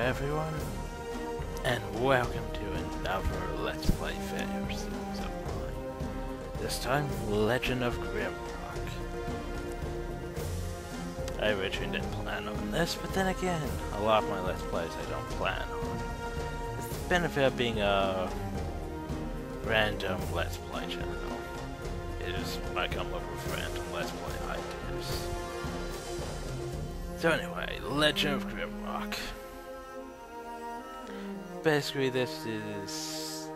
everyone, and welcome to another Let's Play failure series of mine. This time, Legend of Grimrock. I originally didn't plan on this, but then again, a lot of my Let's Plays I don't plan on. It's the benefit of being a random Let's Play channel. It is I come up with random Let's Play ideas. So anyway, Legend of Grimrock. Basically, this is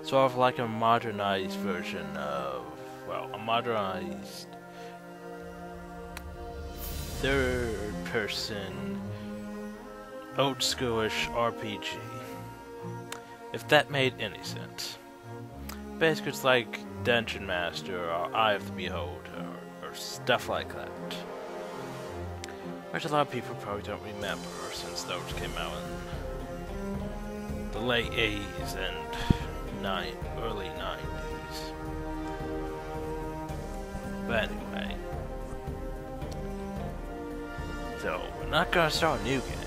sort of like a modernized version of, well, a modernized third-person, old-schoolish RPG. If that made any sense. Basically, it's like Dungeon Master or Eye of the Beholder or stuff like that. Which a lot of people probably don't remember since those came out in the late 80s and early 90s. But anyway. So, we're not gonna start a new game.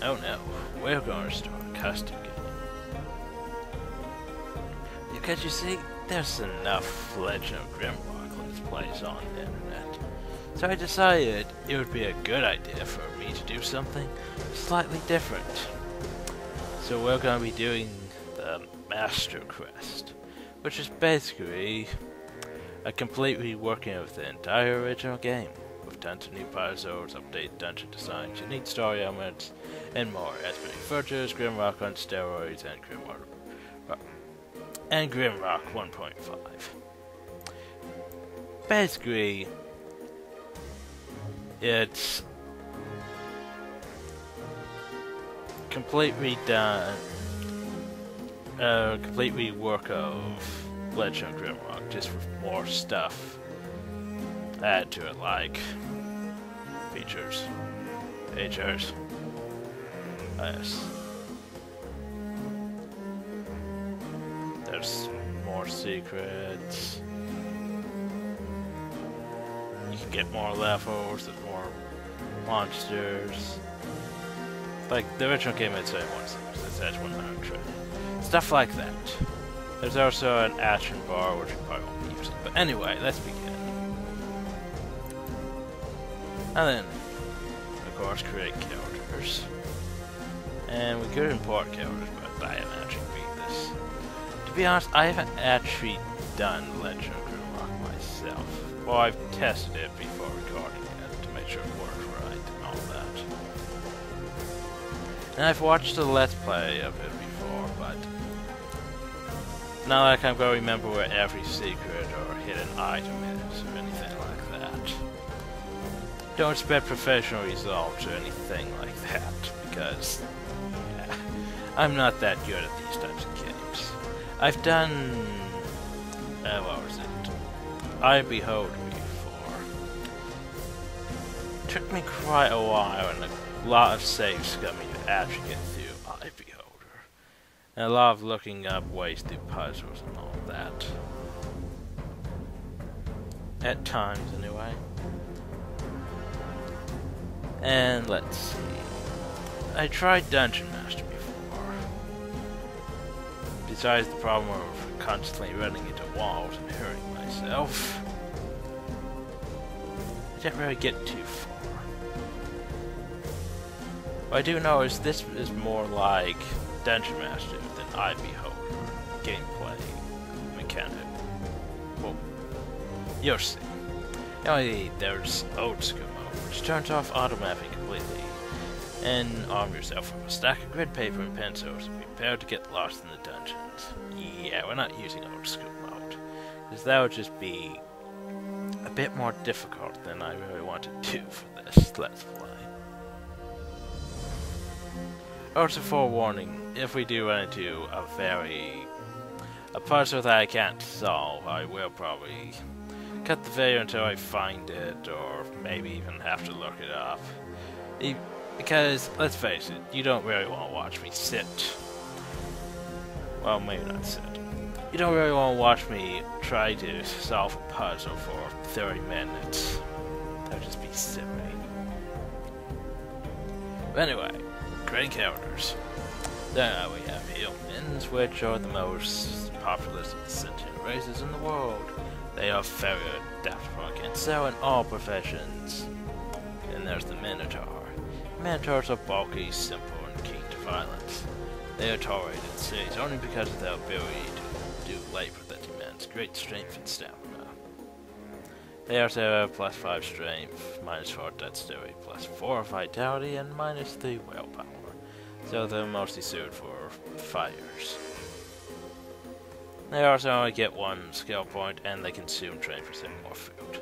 Oh no, we're gonna start a custom game. Because you see, there's enough Legend of Grimrock Let's Plays on the internet. So I decided it would be a good idea for me to do something slightly different. So we're going to be doing the Master Quest, which is basically a complete reworking of the entire original game, with tons of new puzzles, updated dungeon designs, unique story elements, and more, as many features, Grimrock on steroids, and Grimrock 1.5. Basically, it's complete rework of Legend of Grimrock, just with more stuff added to it, like features. Yes. There's more secrets. You can get more levels, there's more monsters. Like the original game had 71 secrets, this has 100. Stuff like that. There's also an action bar, which you probably won't be using. But anyway, let's begin. And then, of course, create characters. And we could import characters, but I haven't actually beat this. To be honest, I haven't actually done Legend of Grimrock myself. Well, I've tested it before recording it to make sure it worked right and all that. And I've watched a Let's Play of it before, but not like I'm going to remember where every secret or hidden item is or anything like that. Don't expect professional results or anything like that, because yeah, I'm not that good at these types of games. I've done, what was it? Eye of the Beholder before. Took me quite a while and a lot of saves got me to actually get through Eye of the Beholder. And a lot of looking up ways to do puzzles and all that. At times, anyway. And let's see. I tried Dungeon Master before. Besides the problem of constantly running into walls and hurting myself, I didn't really get too far. What I do know is this is more like Dungeon Master than Eye of the Beholder gameplay mechanic. Well, you'll see. Anyway, there's old school mode, which turns off automatically completely, and arm yourself with a stack of grid paper and pencils and prepare to get lost in the dungeons. Yeah, we're not using old school mode, because that would just be a bit more difficult than I really want to do for this Let's Play. Also, forewarning, if we do run into a puzzle that I can't solve, I will probably cut the video until I find it, or maybe even have to look it up. Because, let's face it, you don't really want to watch me sit. Well, maybe not sit. You don't really want to watch me try to solve a puzzle for 30 minutes. That would just be silly. But anyway, great encounters. There we have humans, which are the most populous of the sentient races in the world. They are very adaptable against so in all professions. And there's the Minotaur. Minotaurs are bulky, simple, and keen to violence. They are tolerated in cities only because of their ability to do labor that demands great strength and stamina. They also have +5 strength, -4 dexterity, +4 vitality, and -3 willpower. So they're mostly suited for fighters. They also only get 1 skill point, and they consume 20% more food.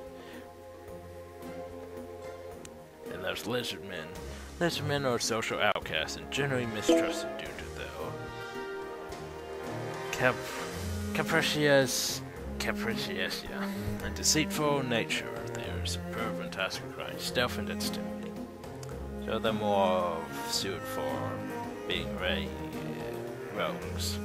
And there's lizardmen. Lizardmen are social outcasts and generally mistrusted due to their capricious and deceitful nature. They are superb in task requiring stealth and dexterity. So they're more suited for being rogues.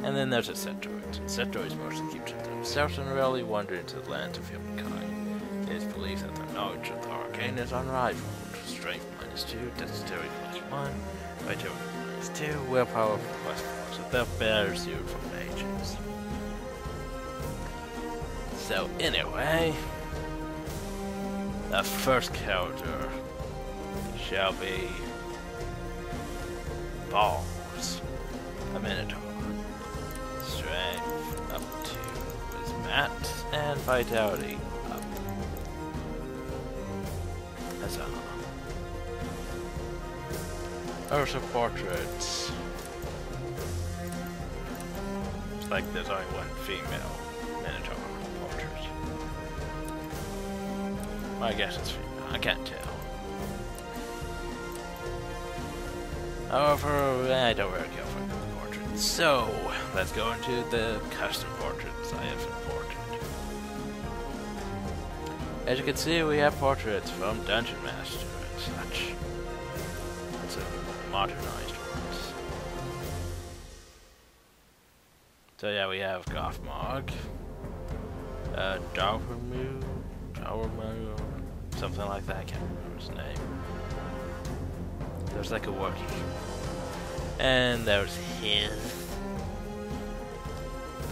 And then there's the Centaurs. Centaurs mostly keep to themselves and rarely wander into the lands of humankind. It is believed that their knowledge of the arcane is unrivaled. Strength -2, dexterity +1, vitality -2, willpower +4. So they're better suited for mages. So anyway, the first character shall be Balls, a Minotaur. Strength up to his max, and vitality up. Huzzah. Also portraits. It's like there's only one female Minotaur portrait. I guess it's female, I can't tell. However, I don't really care for the portraits. So, let's go into the custom portraits I have imported. As you can see, we have portraits from Dungeon Master and such. It's a modernized ones. So yeah, we have Gothmog, Darvermu, something like that, I can't remember his name. There's like a working. And there's his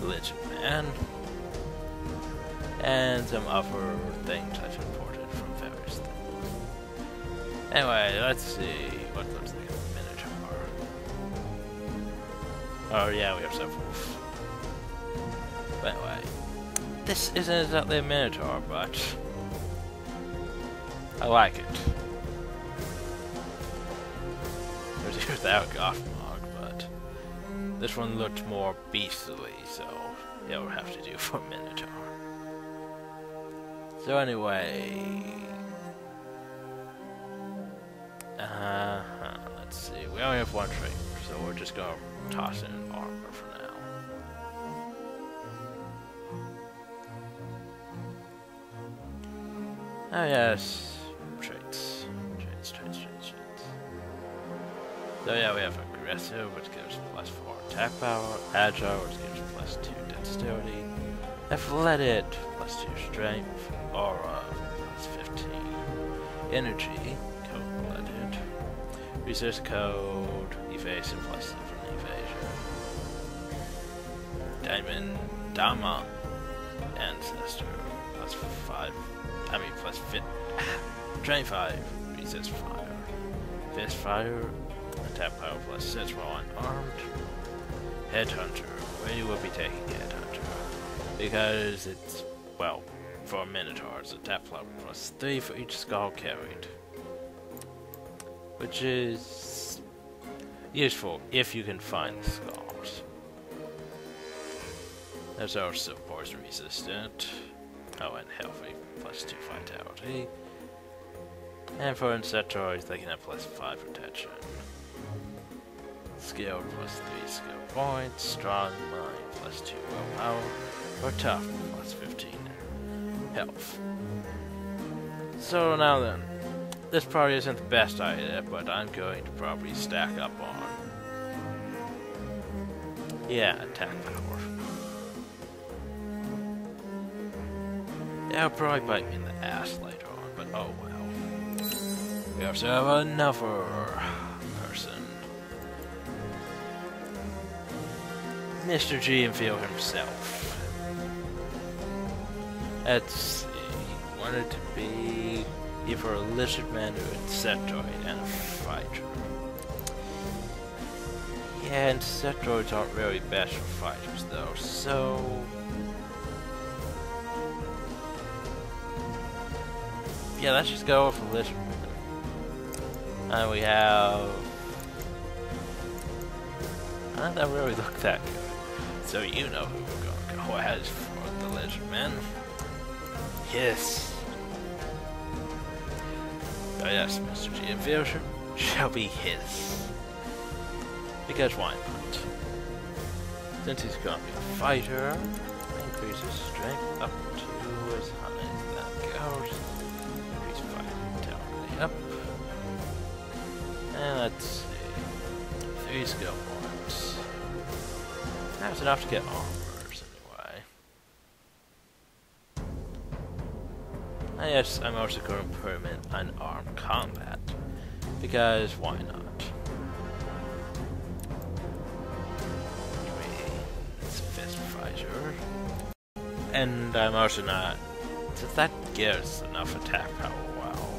Legend Man. And some other things I've imported from various things. Anyway, let's see what looks like a Minotaur. Oh yeah, we have several. But anyway, this isn't exactly a Minotaur, but I like it. Without Gothmog, but this one looked more beastly, so it would have to do for Minotaur. So anyway, let's see. We only have one trait, so we're just gonna toss in armor for now. Oh yes, traits. So yeah, we have aggressive, which gives +4 attack power, agile, which gives +2 dexterity, athletic, +2 strength, aura, +15, energy, cold-blooded, resist cold, evasive, +7 evasion, diamond, Dama, ancestor, +5, +25, resist fire, fist fire, attack power +6 while unarmed. Headhunter. We will be taking Headhunter. Because it's, well, for Minotaurs, attack power +3 for each skull carried. Which is useful if you can find the skulls. There's also poison resistant. Oh, and healthy, +2 vitality. And for Insectoids, they can have +5 protection. Skill +3 skill points, strong mind +2 willpower, or tough +15 health. So now then, this probably isn't the best idea, but I'm going to probably stack up on, yeah, attack power. It'll probably bite me in the ass later on, but oh well. We also have another person. Mr. Geonfield himself. Let's see. He wanted to be either a lizardman or a insectoid and a fighter. Yeah, insectoids aren't really best for fighters though, so... yeah, let's just go for lizardman. And we have... that really looked that good. So you know who we're going to go as for the lizardman. Yes. Oh yes, Mr. Geonfield shall be his. Because why not? Since he's gonna be a fighter, increases strength up to as high as that goes. Increase fighting vitality up. And let's see. 3 skill points. That's enough to get armors anyway. And yes, I'm also going to put him in unarmed combat. Because why not? And I'm also not... since that gives enough attack power while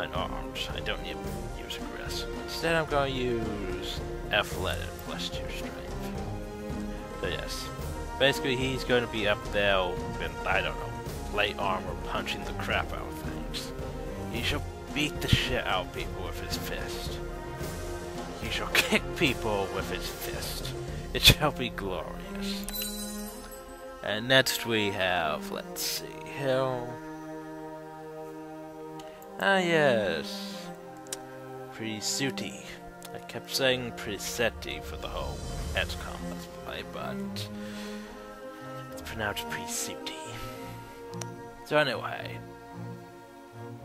unarmed, I don't need to use aggressive. Instead I'm going to use athletic plus 2 strength. So yes, basically he's going to be up there with, I don't know, light armor punching the crap out of things. He shall beat the shit out of people with his fist. He shall kick people with his fist. It shall be glorious. And next we have, let's see, Hill. Ah yes, Prisuti. I kept saying Prisetti for the whole XCOM Let's Play, but it's pronounced Prisuti. So anyway,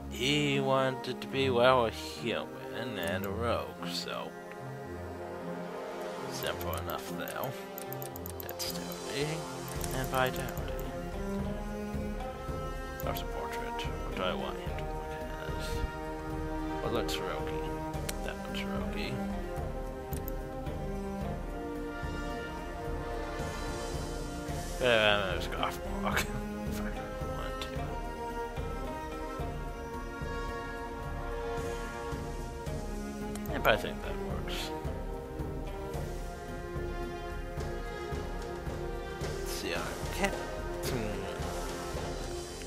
he wanted to be, well, a human and a rogue, so simple enough though. Dexterity and vitality. There's a portrait. What do I want him to look as? What looks roguey? That looks roguey. There's Gothmog. If I want to. Yeah, but I think that works.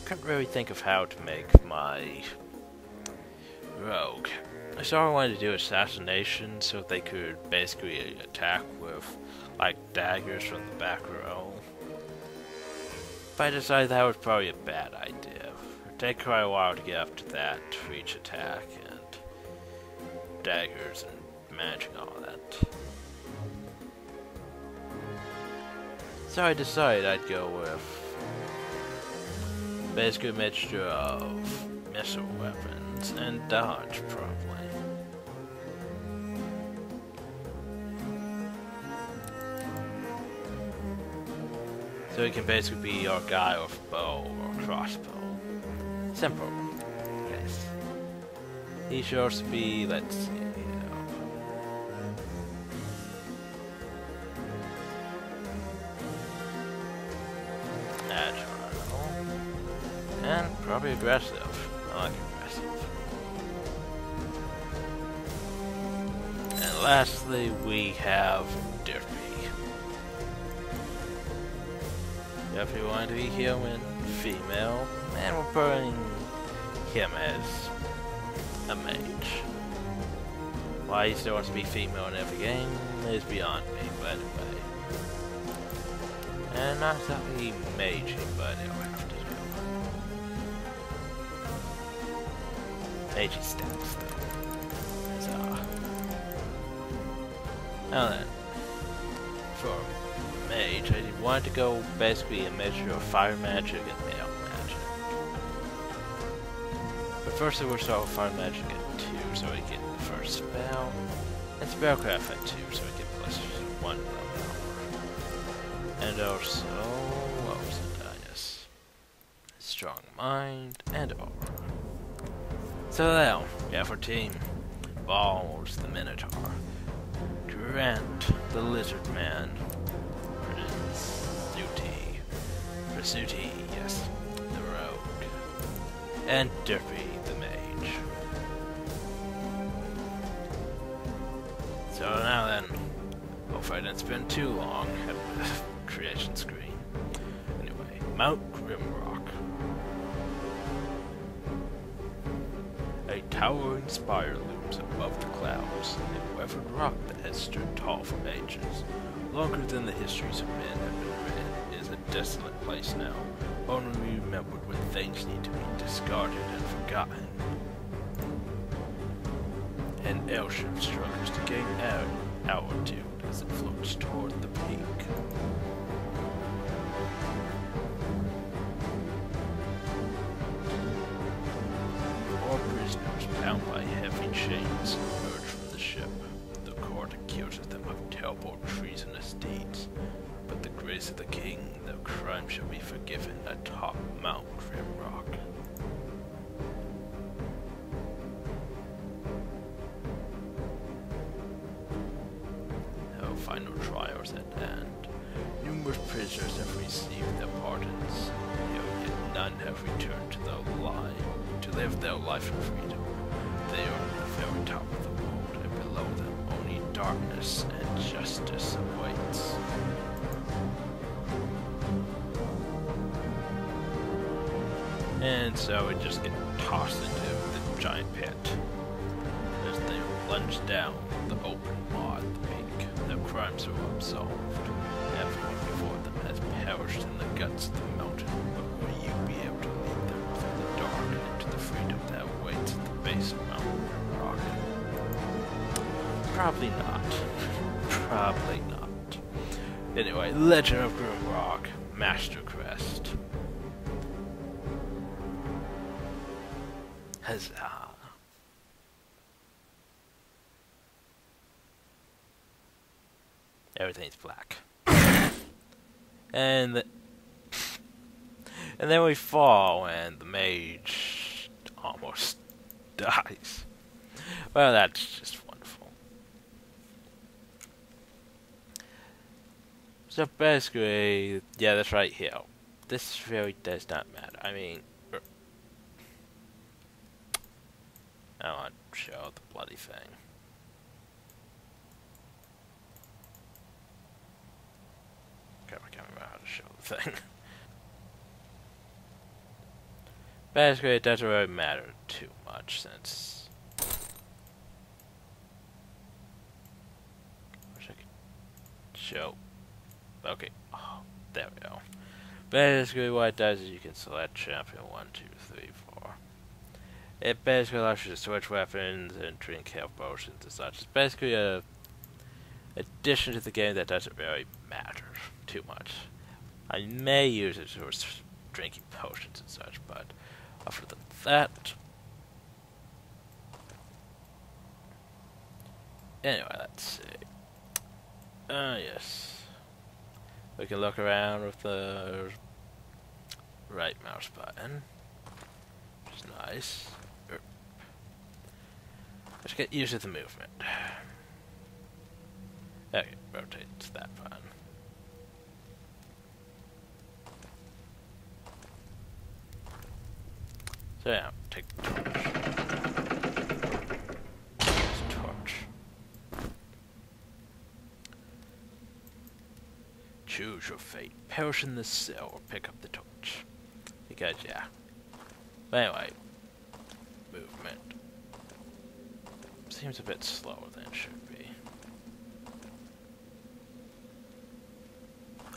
Can't really think of how to make my rogue. I sort of wanted to do assassination so they could basically attack with like daggers from the back row. But I decided that was probably a bad idea. It would take quite a while to get up to that for each attack and daggers and managing all that. So I decided I'd go with basically a mixture of missile weapons and dodge, probably. So he can basically be your guy with bow or crossbow. Simple. Yes. He should also be, let's see, and probably aggressive. I like aggressive. And lastly, we have Derpy. Derpy wanted to be human, female, and we're putting him as a mage. Why he still wants to be female in every game is beyond me, but anyway. And not exactly magey, but anyway. Magey stats though. So, now then, for mage, I wanted to go basically a mixture of fire magic and nail magic. But first we'll start with fire magic at 2, so we get the first spell, and spellcraft at 2, so we get plus 1 power. And also, what was it? Strong mind and aura. So now, we have our team. Balls the Minotaur. Durant the Lizard Man. Rasuti, yes, the Rogue. And Derpy the Mage. So now then, hopefully I didn't spend too long at the creation screen. Anyway, Mount Grimrock. A towering spire looms above the clouds, a weathered rock that has stood tall for ages. Longer than the histories of men have been written, it is a desolate place now, only remembered when things need to be discarded and forgotten. An airship struggles to gain altitude as it floats toward the peak. Four prisoners bound by heavy chains emerge from the ship. The court accuses them of terrible treasonous deeds, but the grace of the king, their crime shall be forgiven atop Mount Grimrock. Final trials at hand. Numerous prisoners have received their pardons, yet none have returned to live their life in freedom. They are at the very top of the world, and below them only darkness and justice awaits. And so we just get tossed into the giant pit as they plunge down the open maw at the peak. Their crimes are absolved. Everyone before them has perished in the guts of the mountain, but will you be able to lead them through the dark and into the freedom that awaits at the base of Mount Grimrock? Probably not. Probably not. Anyway, Legend of Grimrock, Master Crest. Huzzah. Everything's black. And then we fall and the mage almost dies. Well, that's just wonderful. So basically, yeah, that's right here. This really does not matter. I mean, I don't want to show the bloody thing. Okay, I can't remember how to show the thing. Basically, it doesn't really matter too much since I wish I could show. Okay, oh, there we go. Basically, what it does is you can select champion 1, 2, 3, 4. It basically allows you to switch weapons and drink health potions and such. It's basically a addition to the game that doesn't really matter too much. I may use it for drinking potions and such, but other than that, anyway, let's see. Yes, we can look around with the right mouse button, which is nice. Let's get used to the movement. Okay, rotate to that button. So yeah, take the torch. Use torch. Choose your fate. Perish in this cell or pick up the torch. Because yeah. But anyway, movement seems a bit slower than it should be.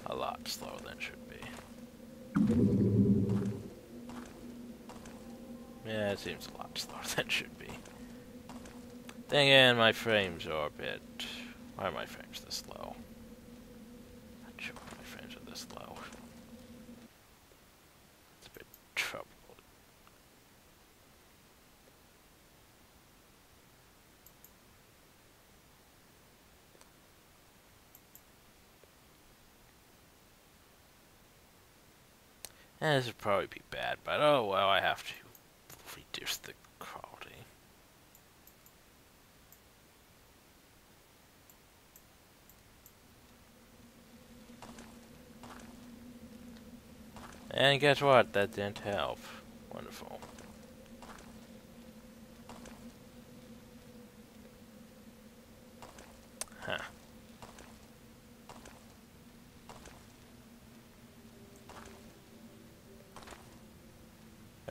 A lot slower than it should be. Yeah, it seems a lot slower than it should be. Then again, my frames are a bit... Why are my frames this low? Not sure why my frames are this low. It's a bit troubled. And this would probably be bad, but oh well, I have to reduce the quality. And guess what? That didn't help. Wonderful. Huh.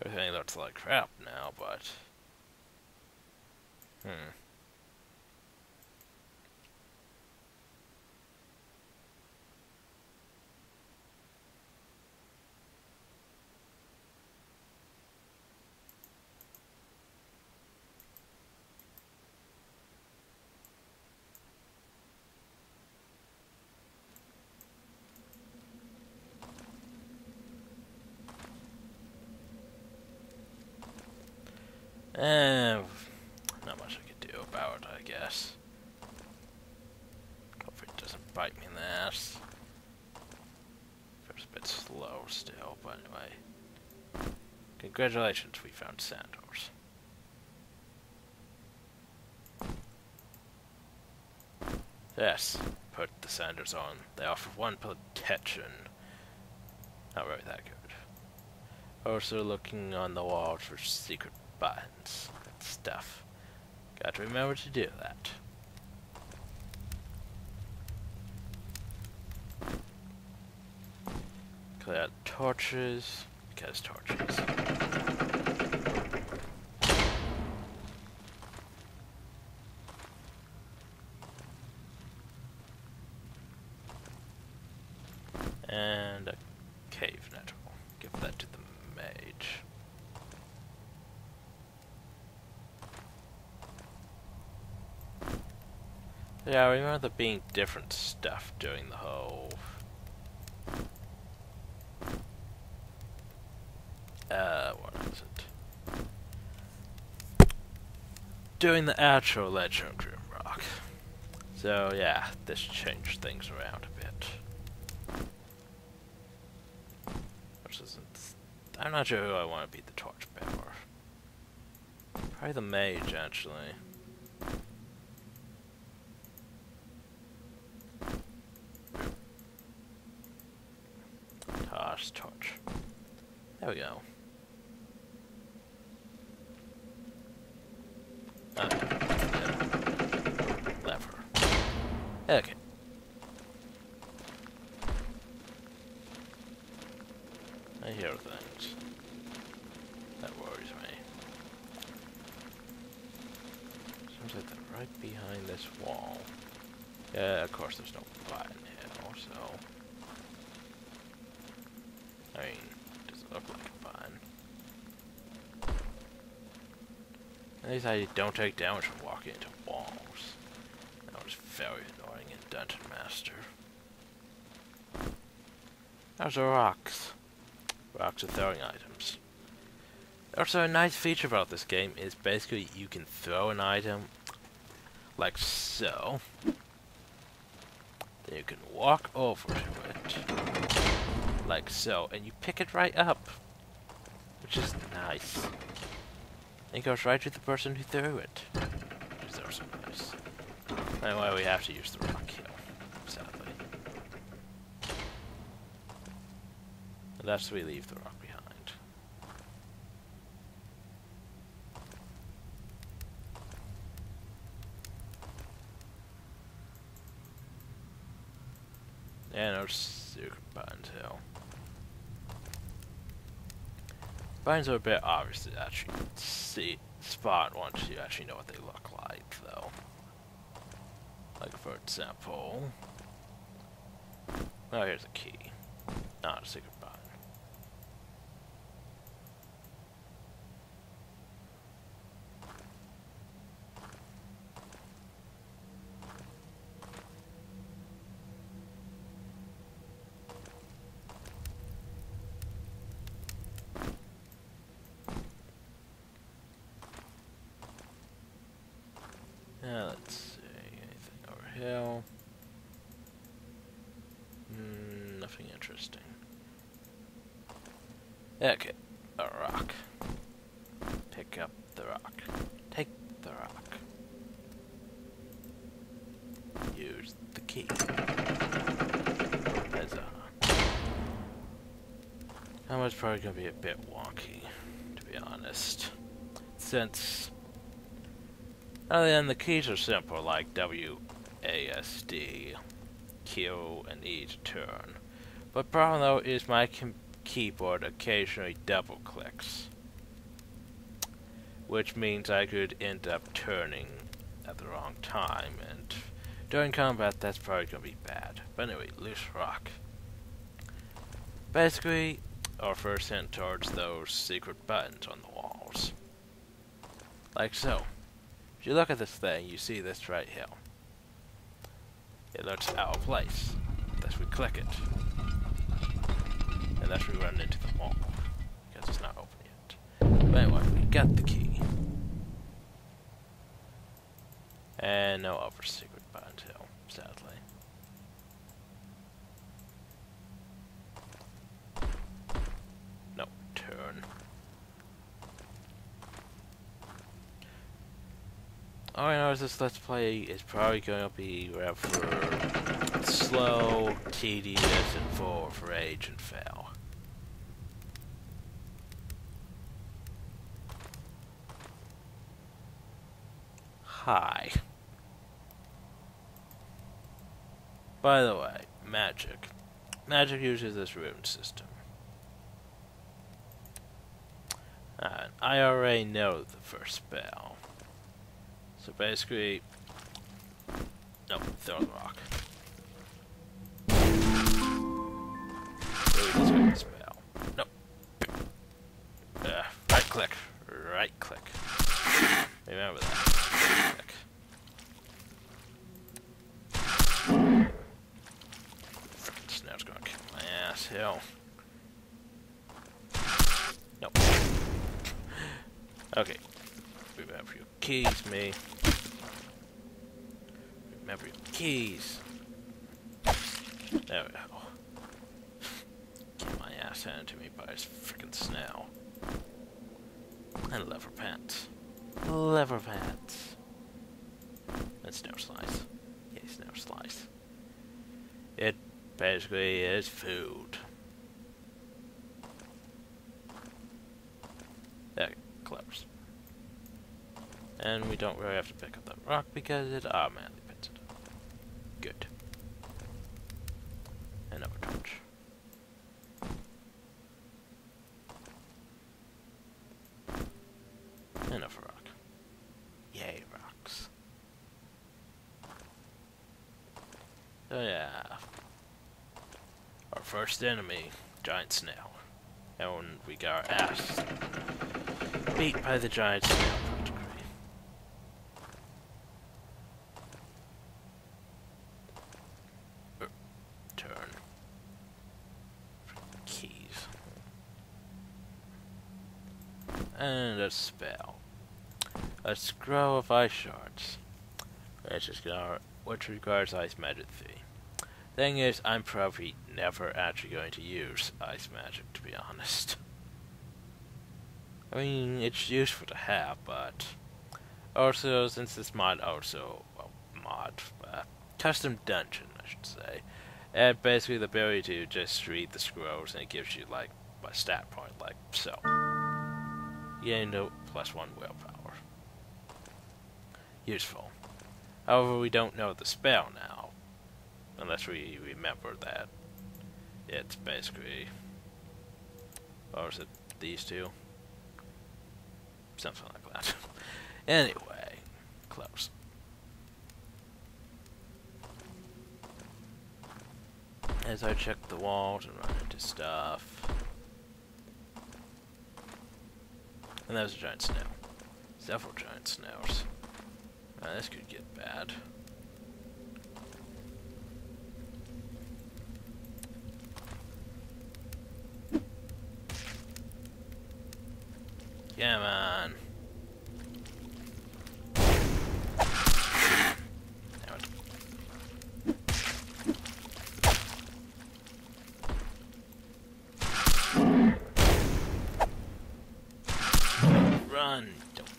Everything looks like crap now, but... not much I could do about it, I guess. Hopefully it doesn't bite me in the ass. Feels a bit slow still, but anyway. Congratulations, we found Sandors. Yes, put the Sanders on. They offer 1 protection. Not really that good. Also looking on the walls for secret buttons and stuff. Got to remember to do that. Clear out torches, because torches. And a cave nettle. Give that to the mage. Yeah, I remember there being different stuff during the whole... what is it? During the actual Legend of Grimrock. So, yeah, this changed things around a bit. Which isn't... I'm not sure who I want to be the torchbearer. Probably the mage, actually. Toss torch. There we go. Lever. Okay. I hear things. That worries me. Seems like they're right behind this wall. Yeah, of course there's no button here, so... I mean, does it look like a button? At least I don't take damage from walking into walls. That was very annoying in Dungeon Master. Those are rocks. Rocks are throwing items. Also, a nice feature about this game is basically you can throw an item like so. Then you can walk over to it like so, and you pick it right up, which is nice. And it goes right to the person who threw it, which is also nice. Anyway, we have to use the rock here, sadly. Unless we leave the rock behind. Yeah, no secret buttons here. Buttons are a bit obvious to actually spot once you actually know what they look like, though. Like, for example... Oh, here's a key. Not a secret button. Let's see, anything over here? Nothing interesting. Okay, a rock. Pick up the rock. Take the rock. Use the key. Huzzah. That one's probably gonna be a bit wonky, to be honest. Since, other than the keys are simple, like W, A, S, D, Q, and E to turn. But problem though is my keyboard occasionally double clicks. Which means I could end up turning at the wrong time, and during combat that's probably gonna be bad. But anyway, loose rock. Basically, our first hint towards those secret buttons on the walls. Like so. If you look at this thing, you see this right here. It looks out of place. Thus we click it. And thus we run into the wall. Because it's not open yet. But anyway, we got the key. And no other secret buttons here, sadly. No, turn. All I know is this Let's Play is probably going to be rather slow, tedious, and full of rage and fail. Hi. By the way, magic. Magic uses this rune system. And I already know the first spell. So basically, no, throw the rock. Really, let's go the spell. No. Right click. Right click. Remember that. Click. Frickin' snow's gonna kick my ass. Hell. Nope. Okay. Remember your keys, me. Remember your keys. There we go. Get my ass handed to me by his frickin' snail. And leather pants. Leather pants. And snow slice. Yay, snow slice. It basically is food. There, close. And we don't really have to pick up that rock because it automatically picks it up. Good. Another torch. Another rock. Yay, rocks. So yeah. Our first enemy, giant snail. And we got our ass beat by the giant snail. Turn. Keys. And a spell. A scroll of ice shards. Which requires ice magic 3. Thing is, I'm probably never actually going to use ice magic, to be honest. I mean, it's useful to have, but also, since this mod custom dungeon, I should say, and basically the ability to just read the scrolls, and it gives you, like, a stat point, like so. Gain no +1 willpower. Useful. However, we don't know the spell now, unless we remember that it's basically, or was it these two? Something like that. Anyway, close. As I check the walls and run into stuff. And there's a giant snail. Several giant snails. This could get bad. Come on. Run! Don't.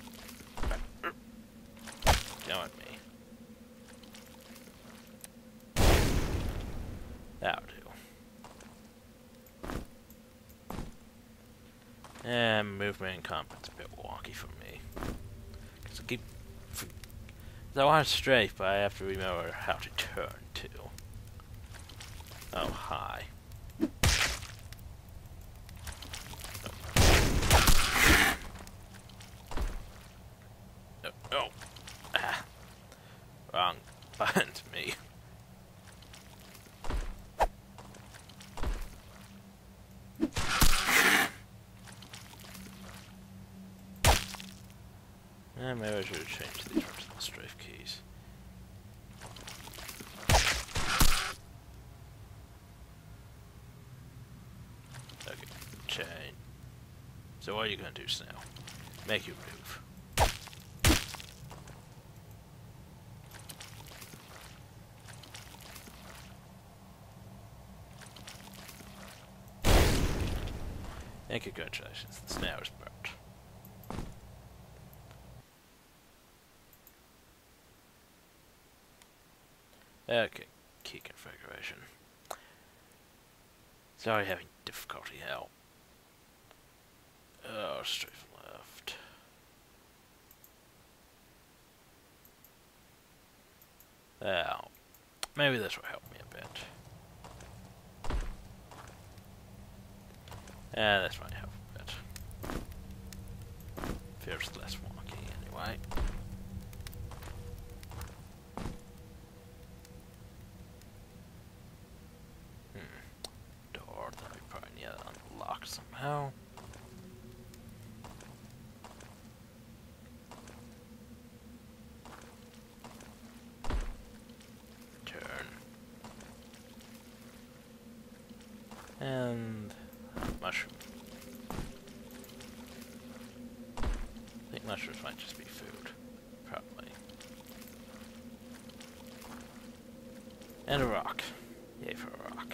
Come at me. That'll do. And movement and combat's a bit wonky for me. Because I want to strafe, but I have to remember how to turn too. Oh, hi. Oh. Ah. Wrong button to me. Maybe I should have changed these original strafe keys. Okay, change. So what are you gonna do, Snail? Make you move. And congratulations, the Snail is burnt. Okay, key configuration. Sorry, having difficulty now. Oh, straight left. Now, maybe this will help me a bit. And this might help a bit. Feels less wonky anyway. Door that we probably need to unlock somehow. Turn. And mushroom. I think mushrooms might just be food. Probably. And a rock. Yay for a rock.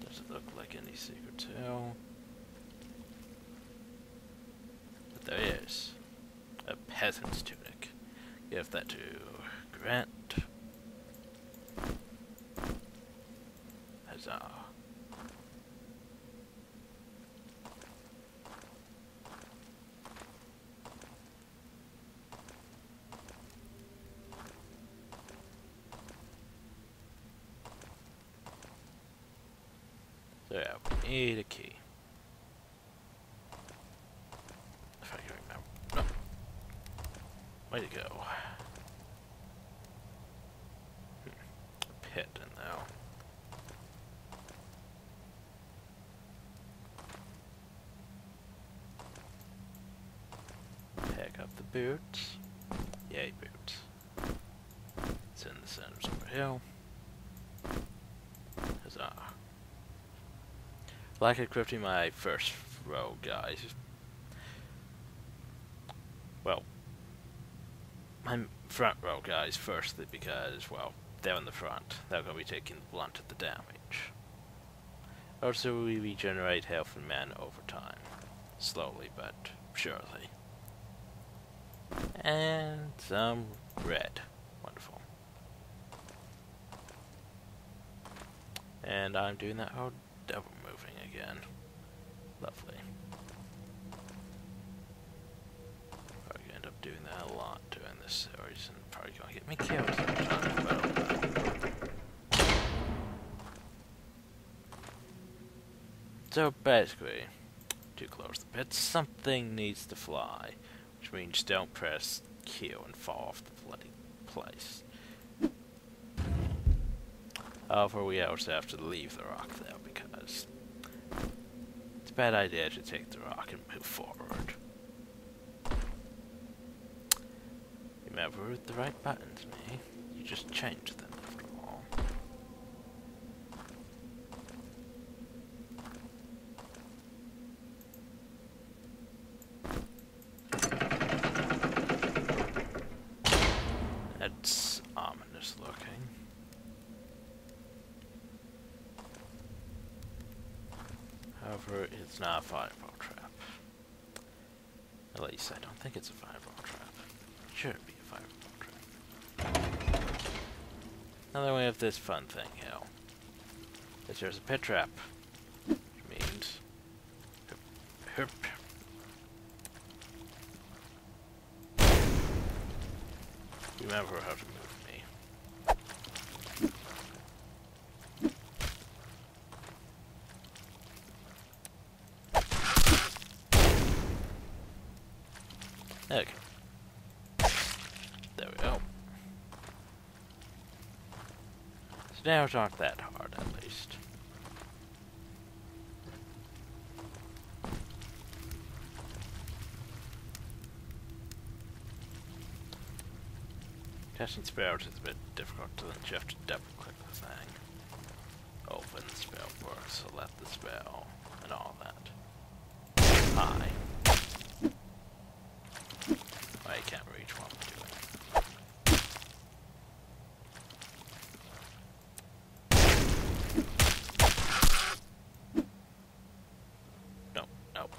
Doesn't look like any secret tail. But there is. A peasant's tunic. Give that to Grant. Huzzah. So yeah, we need a key. If I can remember. No. Way to go. A pit in now. Pick up the boots. Yay, boots. It's in the center of Silver Hill. Huzzah. Like equipping my first row guys. Well, my front row guys firstly because, well, they're in the front. They're going to be taking the blunt of the damage. Also, we regenerate health and mana over time. Slowly, but surely. And some red. Wonderful. And I'm doing that whole double moving again. Lovely. Probably gonna end up doing that a lot during this series and probably gonna get me killed sometime, but so basically, to close the pit, something needs to fly, which means don't press Q and fall off the bloody place. However, we also have to leave the rock there because it's a bad idea to take the rock and move forward. Remember the right buttons, me. You just change them after all. That's ominous looking. However, it's not a fireball trap. At least I don't think it's a fireball trap. It shouldn't be a fireball trap. Now then we have this fun thing here. there's a pit trap. Which means... Herp. Remember how to move me. Okay. There we go. Snares aren't that hard, at least. Casting spells is a bit difficult, so then you have to double click the thing. Open the spell book, select the spell, and all that. Hi. I can't reach while I'm doing it. No, no.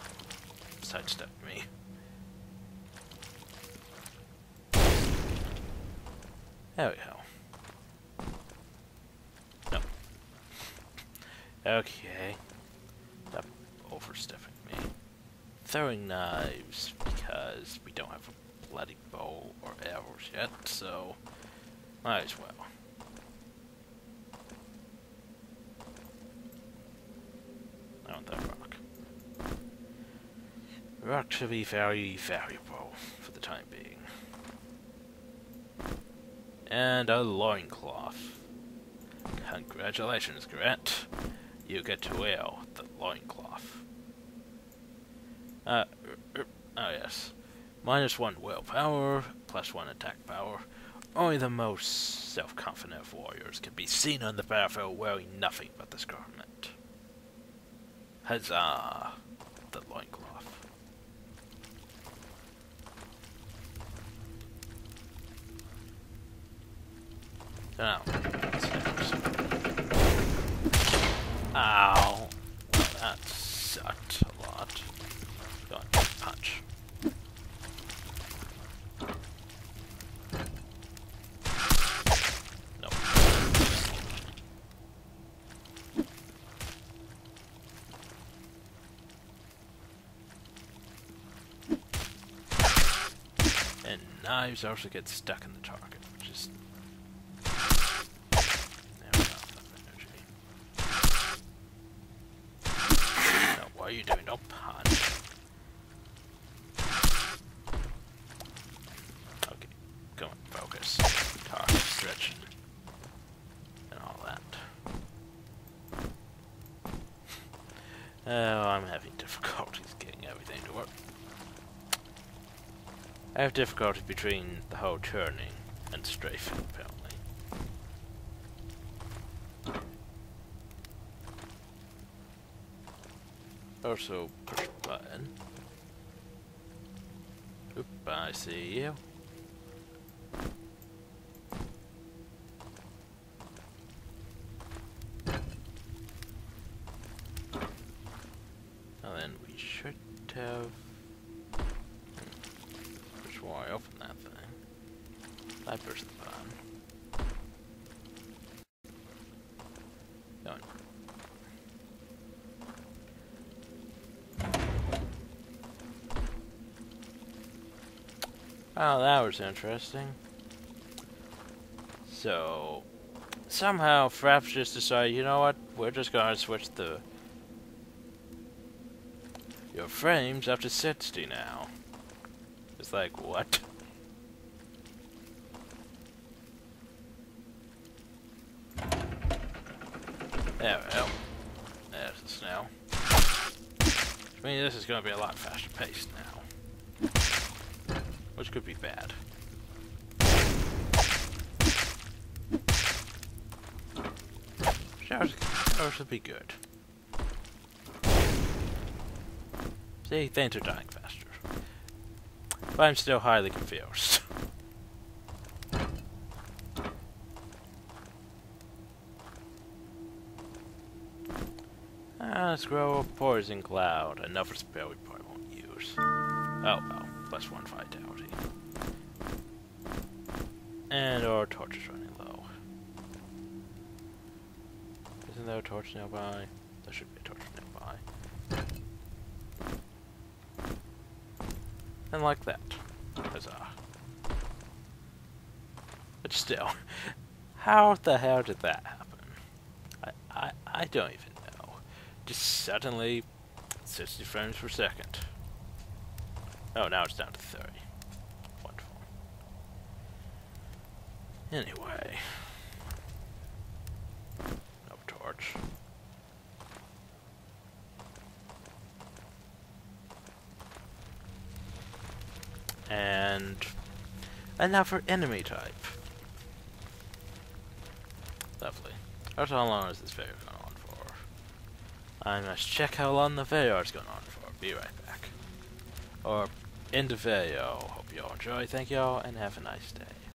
Sidestep me. There we go. No. Okay. Stop overstepping me. Throwing knives, because we don't have a bloody bow or arrows yet, so might as well. I want that rock. The rock should be very valuable for the time being. And a loincloth. Congratulations, Grant. You get to wear the loincloth. Oh yes. -1 willpower, +1 attack power. Only the most self-confident warriors can be seen on the battlefield wearing nothing but this garment. Huzzah! The loincloth. Now, ow. Well, that sucked a lot. Go on, punch. Nope. And knives also get stuck in the target, which is... What are you doing? Don't punch. Okay, come on, focus. Target stretching. And all that. Oh, I'm having difficulties getting everything to work. I have difficulty between the whole turning and strafing, apparently. Also, push button. Oop, I see you. And then we should have... Push why I open that thing. I push the button. Going. Oh, that was interesting. So, somehow Fraps just decided, you know what, we're just gonna switch your frames up to 60 now. It's like, what? There we go. There's the snail. Which means this is gonna be a lot faster paced now. Which could be bad. Showers would be good. See, things are dying faster. But I'm still highly confused. Let's grow a poison cloud. Another spell we probably won't use. Oh, well. +1 vitality. And our torch is running low. Isn't there a torch nearby? There should be a torch nearby. And like that. Huzzah. But still, how the hell did that happen? I don't even know. Just suddenly 60 frames per second. Oh, now it's down to 30. Wonderful. Anyway. No torch. And another enemy type. Lovely. That's how long is this video going on for? I must check how long the video is going on for. Be right back. Or end the video. Hope you all enjoy. Thank you all, and have a nice day.